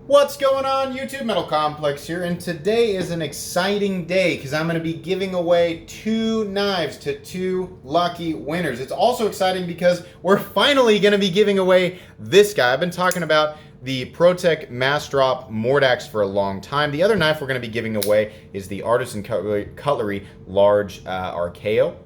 What's going on, YouTube? Metal Complex here, and today is an exciting day because I'm going to be giving away 2 knives to 2 lucky winners. It's also exciting because we're finally going to be giving away this guy. I've been talking about the ProTech Mass Drop Mordax for a long time. The other knife we're going to be giving away is the Artisan Cutlery Large Archaeo.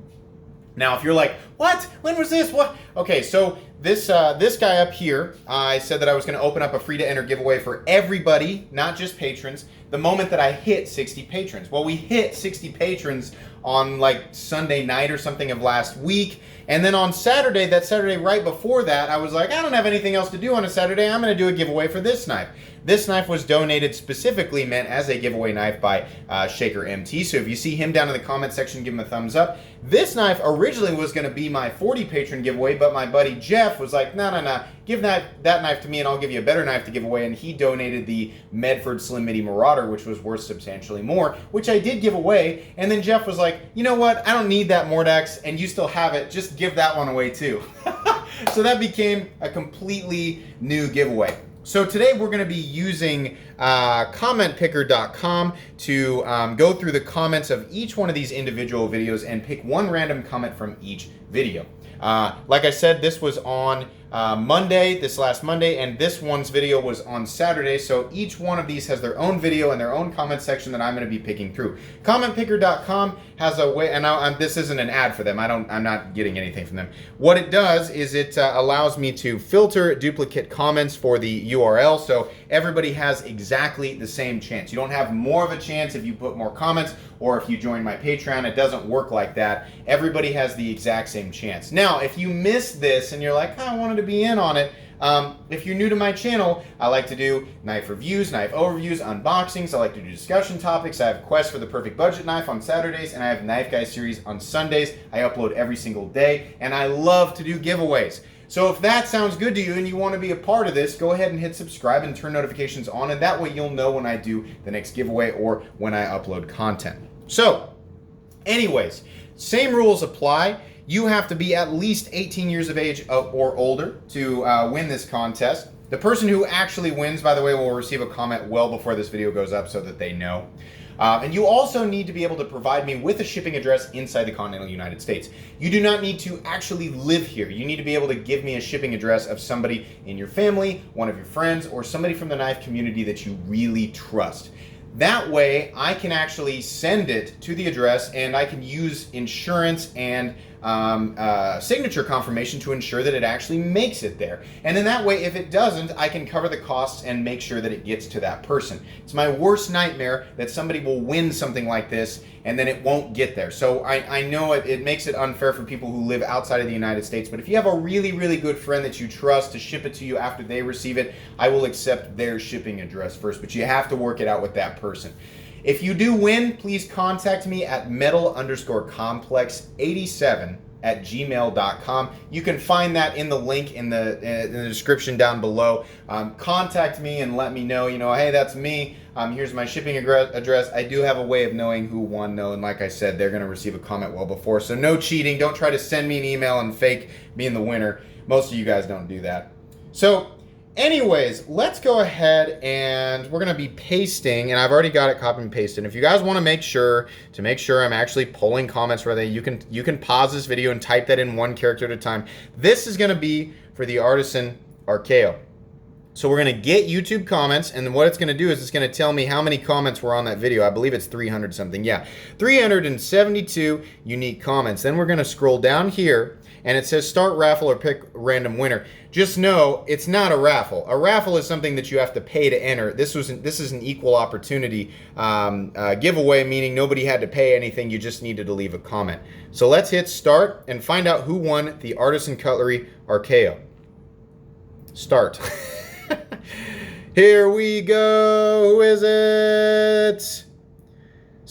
Now, if you're like, what? When was this? What? Okay, so this guy up here, I said that I was going to open up a free-to-enter giveaway for everybody, not just patrons, the moment that I hit 60 patrons. Well, we hit 60 patrons on like Sunday night or something of last week. And then on Saturday, that Saturday right before that, I was like, I don't have anything else to do on a Saturday. I'm going to do a giveaway for this knife. This knife was donated specifically meant as a giveaway knife by Shaker MT. So if you see him down in the comment section, give him a thumbs up. This knife originally was going to be my 40 patron giveaway, but my buddy Jeff was like, no, give that knife to me and I'll give you a better knife to give away. And he donated the Medford Slim Midi Marauder, which was worth substantially more, which I did give away. And then Jeff was like, you know what? I don't need that Mordax and you still have it. Just give that one away too. So that became a completely new giveaway. So today we're going to be using commentpicker.com to go through the comments of each one of these individual videos and pick one random comment from each video. Like I said, this was on this last Monday, and this one's video was on Saturday, so each one of these has their own video and their own comment section that I'm going to be picking through. Commentpicker.com has a way, and this isn't an ad for them, I'm not getting anything from them. What it does is it allows me to filter duplicate comments for the URL, so everybody has exactly the same chance. You don't have more of a chance if you put more comments, or if you join my Patreon. It doesn't work like that. Everybody has the exact same chance. Now, if you missed this and you're like, I wanted to be in on it, if you're new to my channel, I like to do knife reviews, knife overviews, unboxings. I like to do discussion topics. I have quests for the perfect budget knife on Saturdays, and I have Knife Guy series on Sundays. I upload every single day, and I love to do giveaways. So if that sounds good to you and you want to be a part of this, go ahead and hit subscribe and turn notifications on, and that way you'll know when I do the next giveaway or when I upload content. So, anyways, same rules apply. You have to be at least 18 years of age or older to win this contest. The person who actually wins, by the way, will receive a comment well before this video goes up so that they know. And you also need to be able to provide me with a shipping address inside the continental United States. You do not need to actually live here. You need to be able to give me a shipping address of somebody in your family, one of your friends, or somebody from the knife community that you really trust. That way, I can actually send it to the address, and I can use insurance and signature confirmation to ensure that it actually makes it there. And in that way, if it doesn't, I can cover the costs and make sure that it gets to that person. It's my worst nightmare that somebody will win something like this and then it won't get there. So I know it makes it unfair for people who live outside of the United States, but if you have a really, really good friend that you trust to ship it to you after they receive it, I will accept their shipping address first, but you have to work it out with that person. If you do win, please contact me at metal_complex87@gmail.com. You can find that in the link in the description down below. Contact me and let me know, hey, that's me. Here's my shipping address. I do have a way of knowing who won, though, and like I said, they're going to receive a comment well before. So no cheating. Don't try to send me an email and fake being the winner. Most of you guys don't do that. So anyways, let's go ahead and we're going to be pasting, and I've already got it copied and pasted. If you guys want to make sure I'm actually pulling comments rather, you can pause this video and type that in one character at a time. This is going to be for the Artisan Archaeo. So we're going to get YouTube comments, and then what it's going to do is it's going to tell me how many comments were on that video. I believe it's 300 something. Yeah, 372 unique comments. Then we're going to scroll down here, and it says start raffle or pick random winner. Just know it's not a raffle. A raffle is something that you have to pay to enter. This is an equal opportunity giveaway, meaning nobody had to pay anything. You just needed to leave a comment. So let's hit start and find out who won the Artisan Cutlery Archaeo. Start. Here we go. Who is it?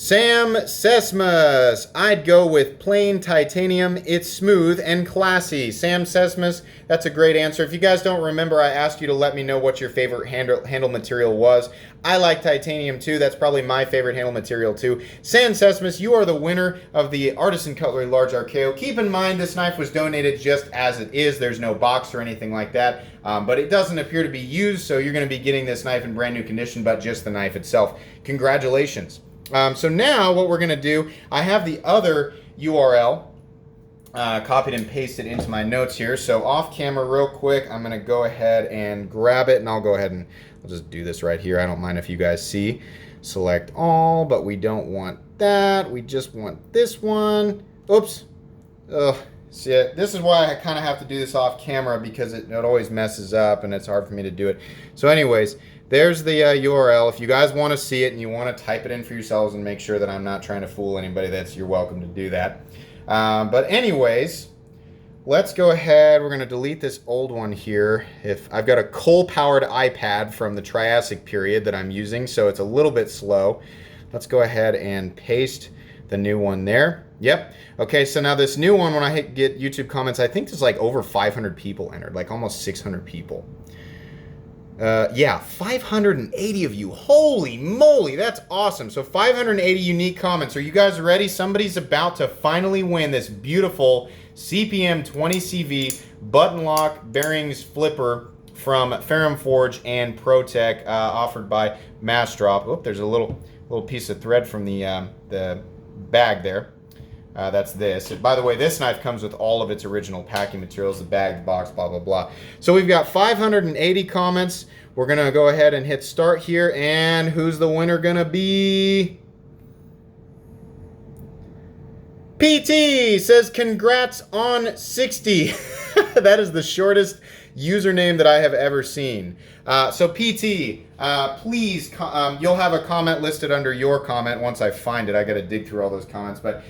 Sam Sesmas, I'd go with plain titanium. It's smooth and classy. Sam Sesmas, that's a great answer. If you guys don't remember, I asked you to let me know what your favorite handle material was. I like titanium too. That's probably my favorite handle material too. Sam Sesmas, you are the winner of the Artisan Cutlery Large Archaeo. Keep in mind this knife was donated just as it is. There's no box or anything like that, but it doesn't appear to be used, so you're going to be getting this knife in brand new condition, but just the knife itself. Congratulations. So now what we're going to do, I have the other URL copied and pasted into my notes here. So off camera real quick, I'm going to go ahead and grab it, and I'll go ahead and I'll just do this right here. I don't mind if you guys see. Select all, but we don't want that. We just want this one. Oops. See, this is why I kind of have to do this off camera, because it always messes up and it's hard for me to do it. So anyways, there's the URL. If you guys want to see it and you want to type it in for yourselves and make sure that I'm not trying to fool anybody, you're welcome to do that. But anyways, let's go ahead. We're going to delete this old one here. If I've got a coal-powered iPad from the Triassic period that I'm using, so it's a little bit slow. Let's go ahead and paste the new one there. Yep. Okay, so now this new one, when I get YouTube comments, I think there's like over 500 people entered, like almost 600 people. Yeah, 580 of you. Holy moly, that's awesome. So 580 unique comments. Are you guys ready? Somebody's about to finally win this beautiful CPM 20CV button lock bearings flipper from Ferrum Forge and ProTech, offered by Massdrop. Oh, there's a little piece of thread from the bag there. That's this. By the way, this knife comes with all of its original packing materials, the bag, the box, blah, blah, blah. So we've got 580 comments. We're going to go ahead and hit start here. And who's the winner going to be? PT says, congrats on 60. That is the shortest username that I have ever seen. So PT, please, you'll have a comment listed under your comment once I find it. I got to dig through all those comments, but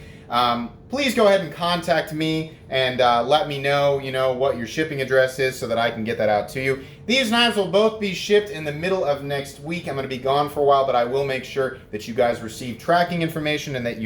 please go ahead and contact me and let me know, what your shipping address is so that I can get that out to you. These knives will both be shipped in the middle of next week. I'm going to be gone for a while, but I will make sure that you guys receive tracking information and that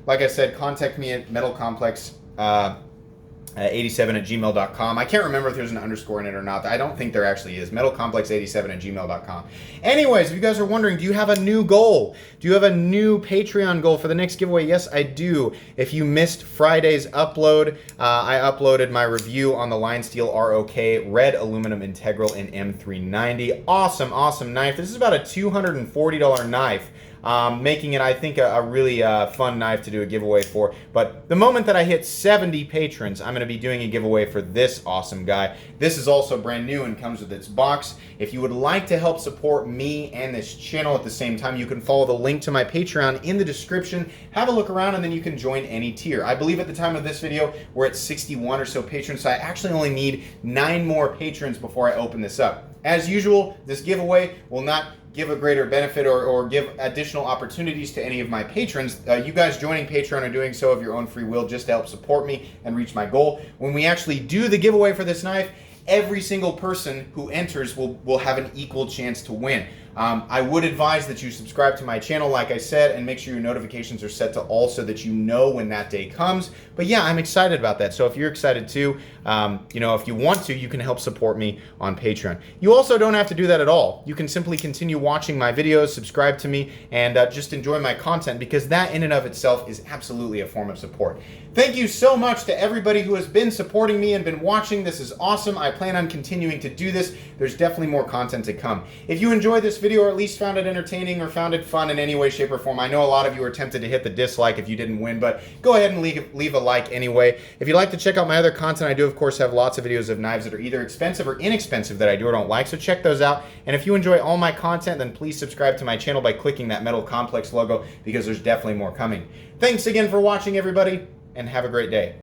like I said, contact me at Metal Complex 87@gmail.com. I can't remember if there's an underscore in it or not. I don't think there actually is. metalcomplex87@gmail.com. Anyways, if you guys are wondering, do you have a new goal? Do you have a new Patreon goal for the next giveaway? Yes, I do. If you missed Friday's upload, I uploaded my review on the Line Steel ROK Red Aluminum Integral in M390. Awesome, awesome knife. This is about a $240 knife. Making it, I think, a really fun knife to do a giveaway for. But the moment that I hit 70 patrons, I'm going to be doing a giveaway for this awesome guy. This is also brand new and comes with its box. If you would like to help support me and this channel at the same time, you can follow the link to my Patreon in the description. Have a look around and then you can join any tier. I believe at the time of this video, we're at 61 or so patrons, so I actually only need 9 more patrons before I open this up. As usual, this giveaway will not give a greater benefit or give additional opportunities to any of my patrons. You guys joining Patreon are doing so of your own free will just to help support me and reach my goal. When we actually do the giveaway for this knife, every single person who enters will have an equal chance to win. I would advise that you subscribe to my channel, like I said, and make sure your notifications are set to all so that you know when that day comes. But yeah, I'm excited about that. So if you're excited too, if you want to, you can help support me on Patreon. You also don't have to do that at all. You can simply continue watching my videos, subscribe to me, and just enjoy my content, because that in and of itself is absolutely a form of support. Thank you so much to everybody who has been supporting me and been watching. This is awesome. I plan on continuing to do this. There's definitely more content to come. If you enjoyed this video or at least found it entertaining or found it fun in any way, shape, or form, I know a lot of you are tempted to hit the dislike if you didn't win, but go ahead and leave a like anyway. If you'd like to check out my other content, I do of course have lots of videos of knives that are either expensive or inexpensive that I do or don't like, so check those out. And if you enjoy all my content, then please subscribe to my channel by clicking that Metal Complex logo, because there's definitely more coming. Thanks again for watching, everybody, and have a great day.